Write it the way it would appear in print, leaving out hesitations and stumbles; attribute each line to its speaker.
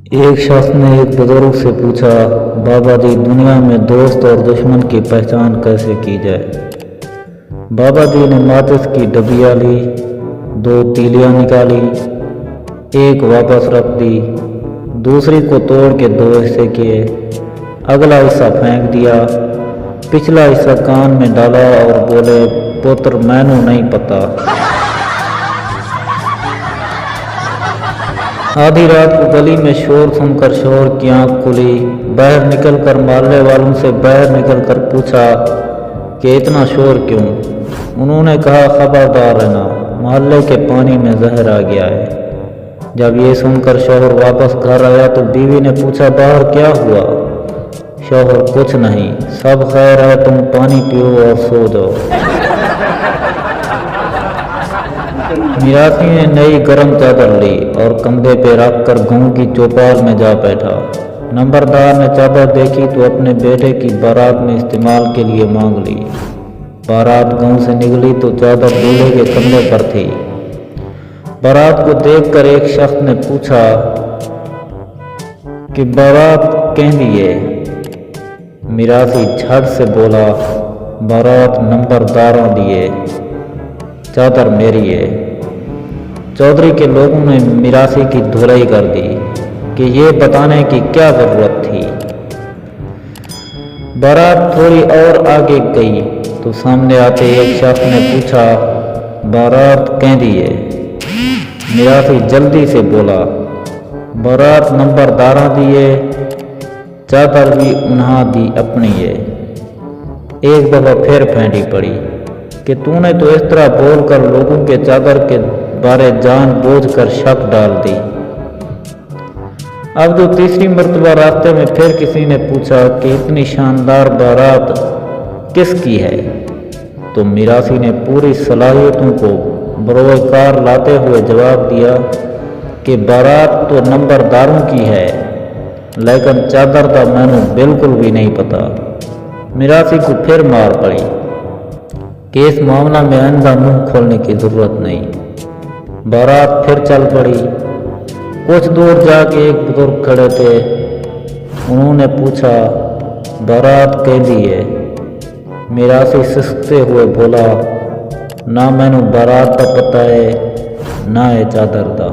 Speaker 1: ایک شخص نے ایک بزرگ سے پوچھا، بابا جی دنیا میں دوست اور دشمن کی پہچان کیسے کی جائے؟ بابا جی نے ماچس کی ڈبیا لی، 2 تیلیاں نکالی، ایک واپس رکھ دی، دوسری کو توڑ کے 2 حصے کیے، اگلا حصہ پھینک دیا، پچھلا حصہ کان میں ڈالا اور بولے، پتر مینوں نہیں پتا۔ آدھی رات کو گلی میں شور سن کر شوہر کی آنکھ کھلی، باہر نکل کر محلے والوں سے باہر نکل کر پوچھا کہ اتنا شور کیوں؟ انہوں نے کہا خبردار رہنا، محلے کے پانی میں زہر آ گیا ہے۔ جب یہ سن کر شوہر واپس گھر آیا تو بیوی نے پوچھا باہر کیا ہوا؟ شوہر کچھ نہیں، سب خیر ہے، تم پانی پیو اور سو جاؤ۔ میراثی نے نئی گرم چادر لی اور کندھے پہ رکھ کر گاؤں کی چوپال میں جا بیٹھا۔ نمبردار نے چادر دیکھی تو اپنے بیٹے کی بارات میں استعمال کے لیے مانگ لی۔ بارات گاؤں سے نکلی تو چادر دولہے کے کندھے پر تھی۔ بارات کو دیکھ کر ایک شخص نے پوچھا کہ بارات کہندی ہے؟ میراثی جھٹ سے بولا، بارات نمبرداراں دیے، چادر میری ہے۔ چودھری کے لوگوں نے میراثی کی دھلائی کر دی کہ یہ بتانے کی کیا ضرورت تھی۔ بارات تھوڑی اور آگے گئی تو سامنے آتے ایک شخص نے پوچھا، بارات کہندی ہے؟ میراثی جلدی سے بولا، بارات نمبرداراں دیے، چادر بھی انہاں دی اپنی ہے۔ ایک دفعہ پھر پھینٹی پڑی کہ تو نے تو اس طرح بول کر لوگوں کے چادر کے بارے جان بوجھ کر شک ڈال دی۔ اب جو تیسری مرتبہ راستے میں پھر کسی نے پوچھا کہ اتنی شاندار بارات کس کی ہے؟ تو میراثی نے پوری صلاحیتوں کو بروئے کار لاتے ہوئے جواب دیا کہ بارات تو نمبرداروں کی ہے، لیکن چادر دا مینوں بالکل بھی نہیں پتا۔ میراثی کو پھر مار پڑی کہ اس معاملہ میں آئندہ منہ کھولنے کی ضرورت نہیں۔ بارات پھر چل پڑی۔ کچھ دور جا کے ایک بزرگ کھڑے تھے، انہوں نے پوچھا، بارات کہندی ہے؟ میراثی سسکتے ہوئے بولا، نہ مینوں بارات کا پتہ ہے، نہ ہے چادر دا۔